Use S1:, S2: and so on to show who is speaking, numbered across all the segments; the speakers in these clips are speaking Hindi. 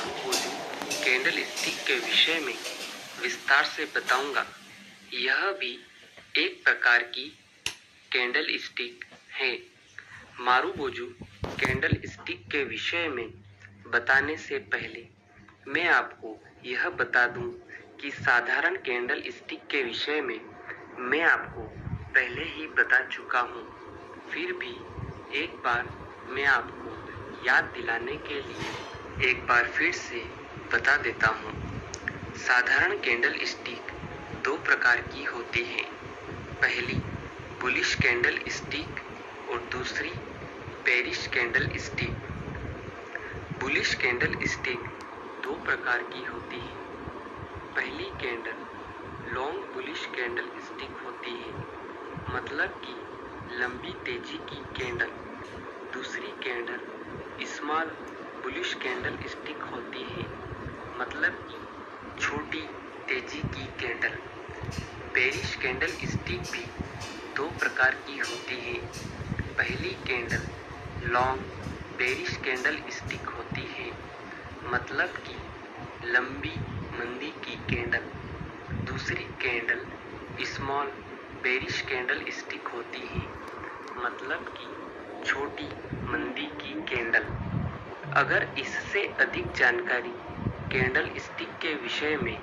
S1: मारूकोजू कैंडल स्टिक के विषय में विस्तार से बताऊंगा। यह भी एक प्रकार की कैंडल स्टिक है। मारूकोजू कैंडल स्टिक के विषय में बताने से पहले मैं आपको यह बता दूं कि साधारण कैंडल स्टिक के विषय में मैं आपको पहले ही बता चुका हूँ। फिर भी एक बार मैं आपको याद दिलाने के लिए एक बार फिर से बता देता हूँ। साधारण कैंडल स्टिक दो प्रकार की होती है। पहली बुलिश कैंडल स्टिक और दूसरी bearish candle stick. Bullish candle stick दो प्रकार की होती है। पहली candle long bullish candle stick होती है, मतलब कि लंबी तेजी की कैंडल। दूसरी candle small bullish candle stick होती है, मतलब कि छोटी तेजी की कैंडल। बेरिश कैंडल स्टिक भी दो प्रकार की होती है। पहली candle long bearish candle stick होती है, मतलब कि लंबी मंदी की कैंडल। दूसरी candle small bearish candle stick होती है, मतलब कि छोटी मंदी की कैंडल। अगर इससे अधिक जानकारी कैंडल स्टिक के विषय में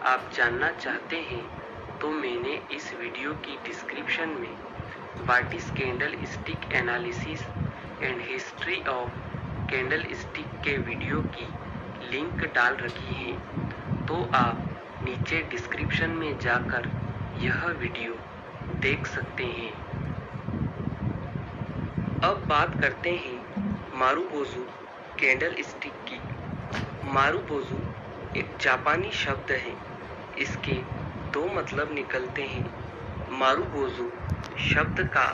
S1: आप जानना चाहते हैं तो मैंने इस वीडियो की डिस्क्रिप्शन में what is candle stick analysis and history of candle stick के वीडियो की लिंक डाल रखी है, तो आप नीचे डिस्क्रिप्शन में जाकर यह वीडियो देख सकते हैं। अब बात करते हैं मारूकोजू कैंडल स्टिक की। मारूकोजू एक जापानी शब्द है। इसके दो मतलब निकलते हैं। मारूकोजू शब्द का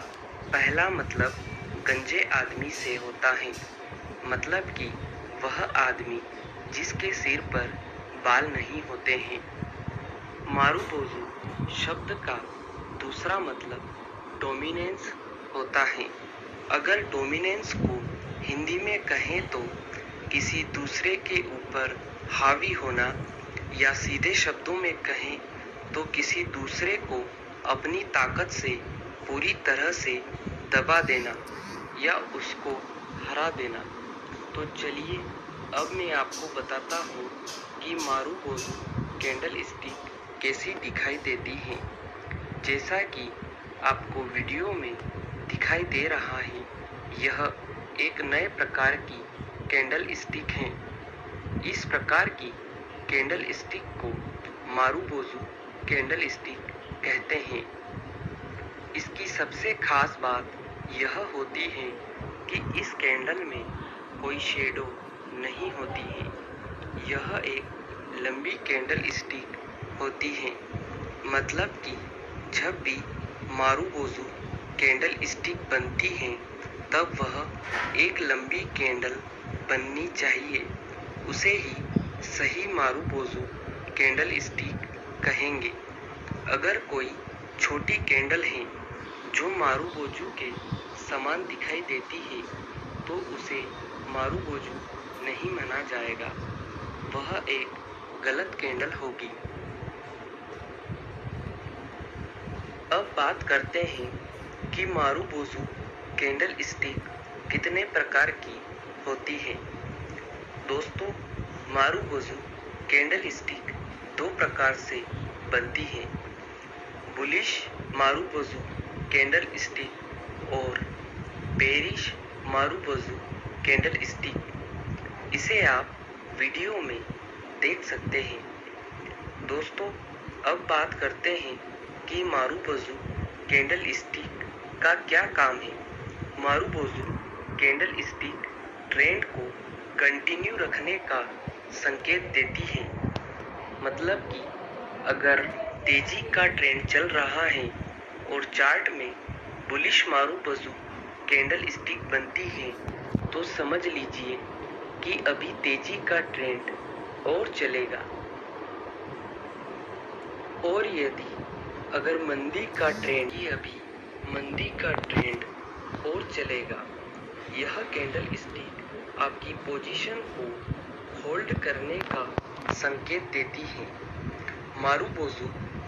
S1: पहला मतलब गंजे आदमी से होता है, मतलब कि वह आदमी जिसके सिर पर बाल नहीं होते हैं। मारूकोजू शब्द का दूसरा मतलब डोमिनेंस होता है। अगर डोमिनेंस को हिंदी में कहें तो किसी दूसरे के ऊपर हावी होना, या सीधे शब्दों में कहें तो किसी दूसरे को अपनी ताकत से पूरी तरह से दबा देना या उसको हरा देना। तो चलिए अब मैं आपको बताता हूँ कि मारूकोजू कैंडल स्टिक कैसी दिखाई देती है। जैसा कि आपको वीडियो में दिखाई दे रहा है, यह एक नए प्रकार की कैंडल स्टिक है। इस प्रकार की कैंडल स्टिक को मारूकोजू कैंडल स्टिक कहते हैं। इसकी सबसे खास बात यह होती है कि इस कैंडल में कोई शेडो नहीं होती है। यह एक लंबी कैंडल स्टिक होती है, मतलब कि जब भी मारूकोजू कैंडल स्टिक बनती है तब वह एक लंबी कैंडल बननी चाहिए। उसे ही सही मारूकोजू कैंडल स्टिक कहेंगे। अगर कोई छोटी कैंडल है जो मारूकोजू के समान दिखाई देती है तो उसे मारूकोजू नहीं माना जाएगा, वह एक गलत कैंडल होगी। अब बात करते हैं कि मारूकोजू कैंडल स्टिक कितने प्रकार की होती है। दोस्तों, मारूकोजू कैंडल स्टिक दो प्रकार से बनती है। बुलिश मारूकोजू कैंडल स्टिक और बेरिश मारूकोजू कैंडल स्टिक। इसे आप वीडियो में देख सकते हैं। दोस्तों, अब बात करते हैं कि मारूकोजू कैंडल स्टिक का क्या काम है। मारूकोजू कैंडल स्टिक ट्रेंड को कंटिन्यू रखने का संकेत देती है, मतलब कि अगर तेजी का ट्रेंड चल रहा है और चार्ट में बुलिश मारूकोजू कैंडल स्टिक बनती है तो समझ लीजिए कि अभी तेजी का ट्रेंड और चलेगा। और यदि अगर मंदी का ट्रेंड और चलेगा। यह कैंडल स्टिक आपकी पोजीशन को होल्ड होल्ड करने का संकेत देती हैं। मारुबोजू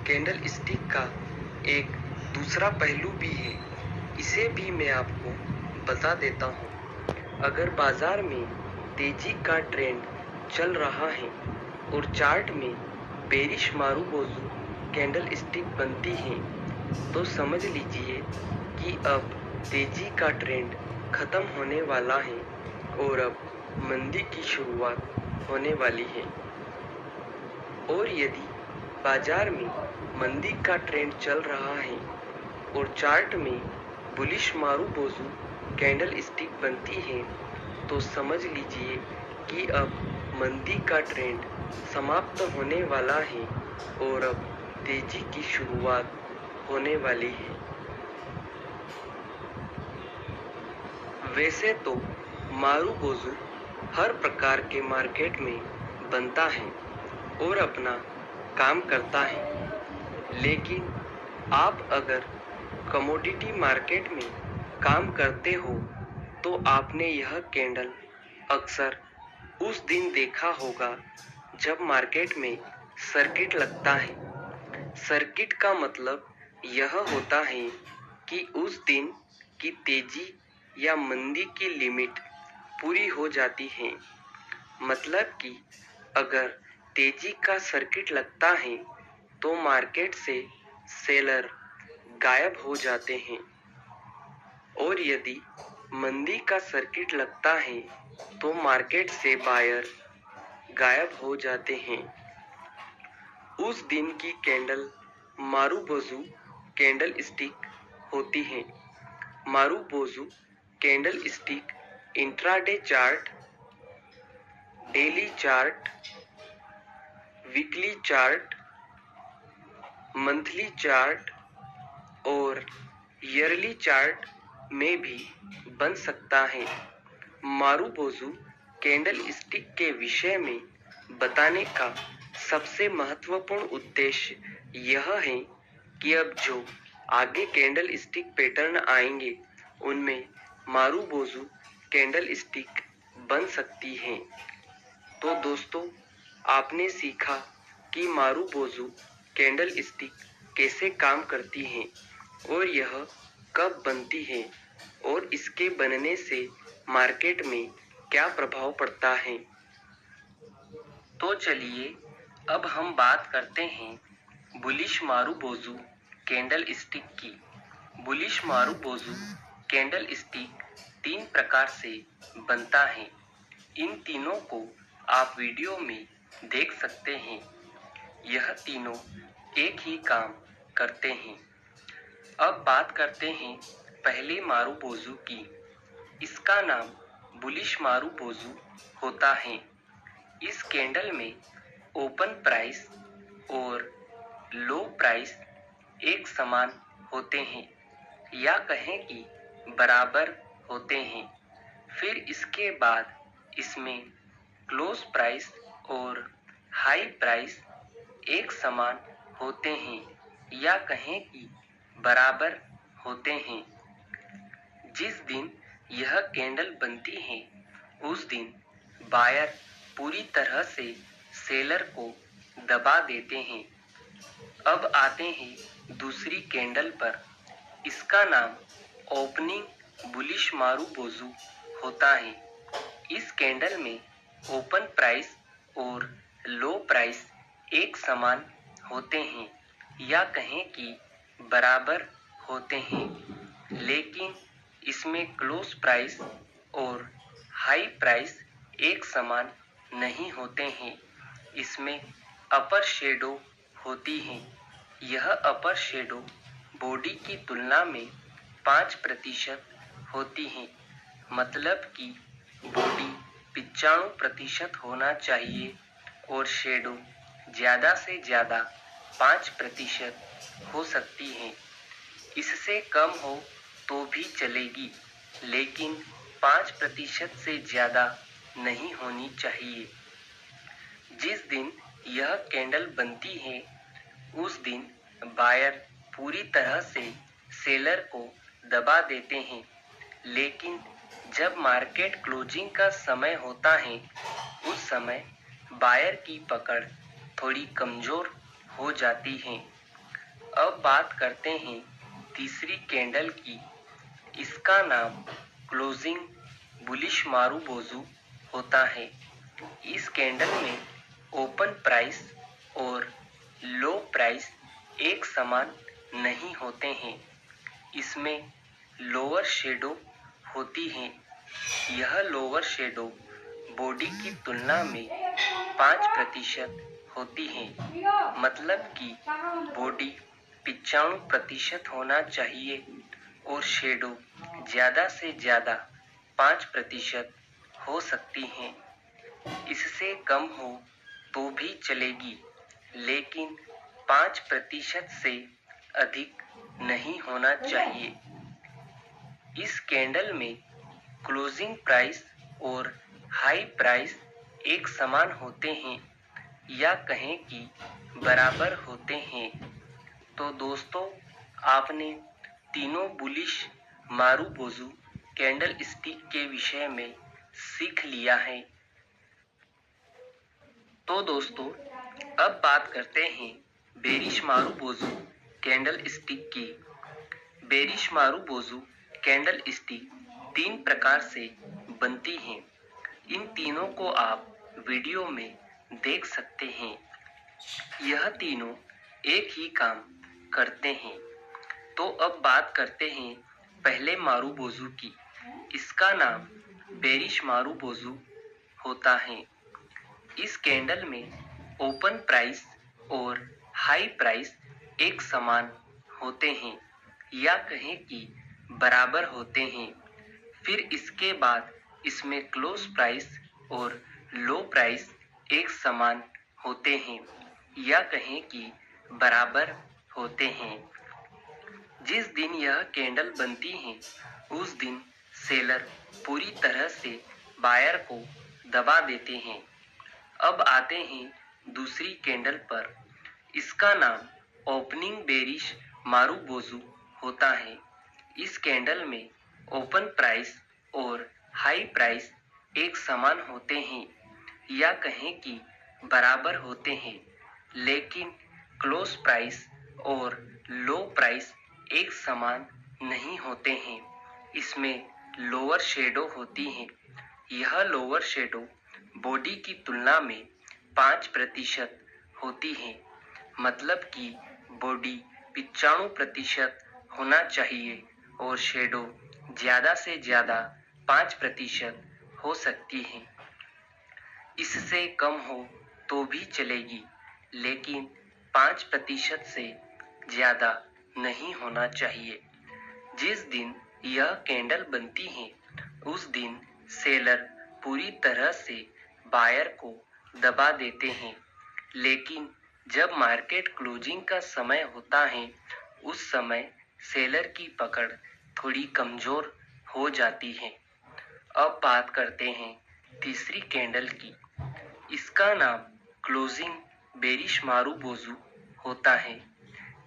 S1: कैंडल स्टिक का एक दूसरा पहलू भी है, इसे भी मैं आपको बता देता हूँ। अगर बाजार में तेजी का ट्रेंड चल रहा है और चार्ट में बेरिश मारुबोजू कैंडल स्टिक बनती है, तो समझ लीजिए कि अब तेजी का ट्रेंड खत्म होने वाला है और अब मंदी की शुरुआत होने वाली है। और यदि बाजार में मंदी का ट्रेंड चल रहा है और चार्ट में बुलिश मारुबोजू कैंडल स्टिक बनती है, तो समझ लीजिए कि अब मंदी का ट्रेंड समाप्त होने वाला है और अब तेजी की शुरुआत होने वाली है। वैसे तो मारुबोजू हर प्रकार के मार्केट में बनता है और अपना काम करता है, लेकिन आप अगर कमोडिटी मार्केट में काम करते हो तो आपने यह कैंडल अक्सर उस दिन देखा होगा जब मार्केट में सर्किट लगता है। सर्किट का मतलब यह होता है कि उस दिन की तेजी या मंदी की लिमिट पूरी हो जाती है। मतलब कि अगर तेजी का सर्किट लगता है तो मार्केट से सेलर गायब हो जाते हैं, और यदि मंदी का सर्किट लगता है तो मार्केट से बायर गायब हो जाते हैं। उस दिन की कैंडल मारुबोजू कैंडल स्टिक होती है। Marubozu candlestick intraday chart, daily chart, weekly chart, monthly chart और ईयरली चार्ट में भी बन सकता है। मारुबोजू कैंडल स्टिक के विषय में बताने का सबसे महत्वपूर्ण उद्देश्य यह है कि अब जो आगे कैंडल स्टिक पैटर्न आएंगे उनमें मारुबोजू कैंडल स्टिक बन सकती हैं। तो दोस्तों, आपने सीखा कि मारुबोजू कैंडल स्टिक कैसे काम करती हैं और यह कब बनती है और इसके बनने से मार्केट में क्या प्रभाव पड़ता है। तो चलिए अब हम बात करते हैं बुलिश मारुबोजू कैंडल स्टिक की। बुलिश मारुबोजू कैंडल स्टिक 3 प्रकार से बनता है। इन तीनों को आप वीडियो में देख सकते हैं। यह तीनों एक ही काम करते हैं। अब बात करते हैं पहले मारुबोजू की। इसका नाम बुलिश मारुबोजू होता है। इस कैंडल में ओपन प्राइस और लो प्राइस एक समान होते हैं, या कहें कि बराबर होते हैं। फिर इसके बाद इसमें क्लोज प्राइस और हाई प्राइस एक समान होते हैं, या कहें कि बराबर होते हैं। जिस दिन यह कैंडल बनती है उस दिन बायर पूरी तरह से सेलर को दबा देते हैं। अब आते हैं दूसरी कैंडल पर। इसका नाम ओपनिंग बुलिश मारुबोजू होता है। इस कैंडल में ओपन प्राइस और लो प्राइस एक समान होते हैं, या कहें कि बराबर होते हैं, लेकिन इसमें क्लोज प्राइस और हाई प्राइस एक समान नहीं होते हैं। इसमें अपर शेडो होती है। यह अपर शेडो बॉडी की तुलना में 5% होती है। मतलब कि बॉडी 95% होना चाहिए और शेडो ज़्यादा से ज़्यादा 5% हो सकती है। इससे कम हो तो भी चलेगी, लेकिन 5% से ज़्यादा नहीं होनी चाहिए। जिस दिन यह कैंडल बनती है उस दिन बायर पूरी तरह से सेलर को दबा देते हैं, लेकिन जब मार्केट क्लोजिंग का समय होता है उस समय बायर की पकड़ थोड़ी कमजोर हो जाती है। अब बात करते हैं तीसरी कैंडल की। इसका नाम क्लोजिंग बुलिश मारुबोजू होता है। इस कैंडल में ओपन प्राइस और लो प्राइस एक समान नहीं होते हैं। इसमें लोअर शेडो होती है। यह लोअर शेडो बॉडी की तुलना में 5% होती है। मतलब कि बॉडी 95% होना चाहिए और शेडो ज्यादा से ज्यादा 5% हो सकती है। इससे कम हो तो भी चलेगी, लेकिन 5% से अधिक नहीं होना चाहिए। इस कैंडल में क्लोजिंग प्राइस और हाई प्राइस एक समान होते हैं या कहें कि बराबर होते हैं। तो दोस्तों, आपने तीनों बुलिश मारुबोजू कैंडल स्टिक के विषय में सीख लिया है। तो दोस्तों, अब बात करते हैं बेरिश मारुबोजू कैंडल स्टिक की। बेरिश मारुबोजू कैंडल स्टिक 3 प्रकार से बनती हैं। इन तीनों को आप वीडियो में देख सकते हैं। यह तीनों एक ही काम करते हैं। तो अब बात करते हैं पहले मारुबोजू की। इसका नाम बेरिश मारुबोजू होता है। इस कैंडल में ओपन प्राइस और हाई प्राइस एक समान होते हैं या कहें कि बराबर होते हैं। फिर इसके बाद इसमें क्लोज प्राइस और लो प्राइस एक समान होते हैं या कहें कि बराबर होते हैं। जिस दिन यह कैंडल बनती है उस दिन सेलर पूरी तरह से बायर को दबा देते हैं। अब आते हैं दूसरी कैंडल पर। इसका नाम ओपनिंग बेरिश मारुबोजू होता है। इस कैंडल में ओपन प्राइस और हाई प्राइस एक समान होते हैं या कहें कि बराबर होते हैं, लेकिन क्लोज प्राइस और लो प्राइस एक समान नहीं होते हैं। इसमें लोअर शेडो होती है। यह लोअर शेडो बॉडी की तुलना में 5% होती है। मतलब कि बॉडी 95% होना चाहिए और शेडो ज्यादा से ज्यादा 5% हो सकती है। इससे कम हो तो भी चलेगी, लेकिन 5% से ज्यादा नहीं होना चाहिए। जिस दिन यह कैंडल बनती है उस दिन सेलर पूरी तरह से बायर को दबा देते हैं, लेकिन जब मार्केट क्लोजिंग का समय होता है उस समय सेलर की पकड़ थोड़ी कमजोर हो जाती है। अब बात करते हैं तीसरी कैंडल की। इसका नाम क्लोजिंग बेरिश मारुबोजू होता है।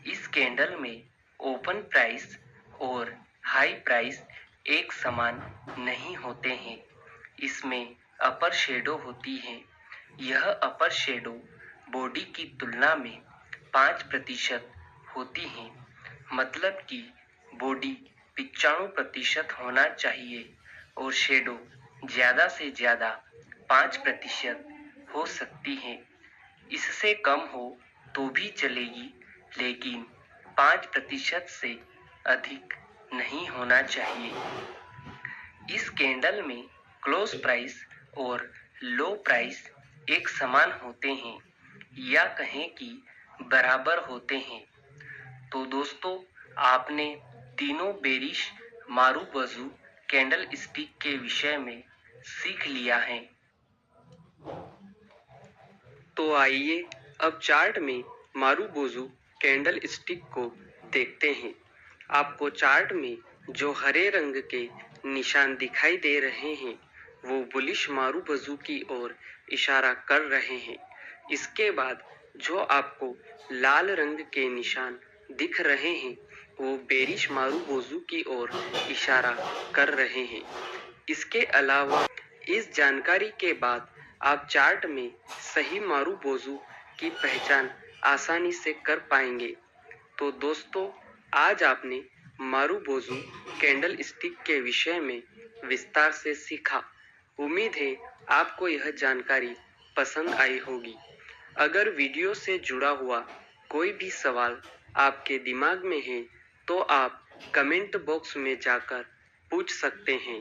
S1: इस कैंडल में ओपन प्राइस और हाई प्राइस एक समान नहीं होते हैं। इसमें अपर शेडो होती है। यह अपर शेडो बॉडी की तुलना में 5% होती है। मतलब कि बॉडी 95% होना चाहिए और शेडो ज्यादा से ज्यादा 5% हो सकती है। इससे कम हो तो भी चलेगी, लेकिन 5% से अधिक नहीं होना चाहिए। इस कैंडल में क्लोज प्राइस और लो प्राइस एक समान होते हैं या कहें कि बराबर होते हैं। तो दोस्तों, आपने तीनों बेरिश मारुबोजू कैंडल स्टिक के विषय में सीख लिया है। तो आइए अब चार्ट में मारुबोजू कैंडल स्टिक को देखते हैं। आपको चार्ट में जो हरे रंग के निशान दिखाई दे रहे हैं वो बुलिश मारुबोजू की ओर इशारा कर रहे हैं। इसके बाद जो आपको लाल रंग के निशान दिख रहे हैं वो बेरिश मारुबोजू की ओर इशारा कर रहे हैं। इसके अलावा इस जानकारी के बाद आप चार्ट में सही मारूबोजू की पहचान आसानी से कर पाएंगे। तो दोस्तों, आज आपने मारूबोजू कैंडल स्टिक के विषय में विस्तार से सीखा। उम्मीद है आपको यह जानकारी पसंद आई होगी। अगर वीडियो से जुड़ा हुआ कोई भी सवाल आपके दिमाग में है तो आप कमेंट बॉक्स में जाकर पूछ सकते हैं।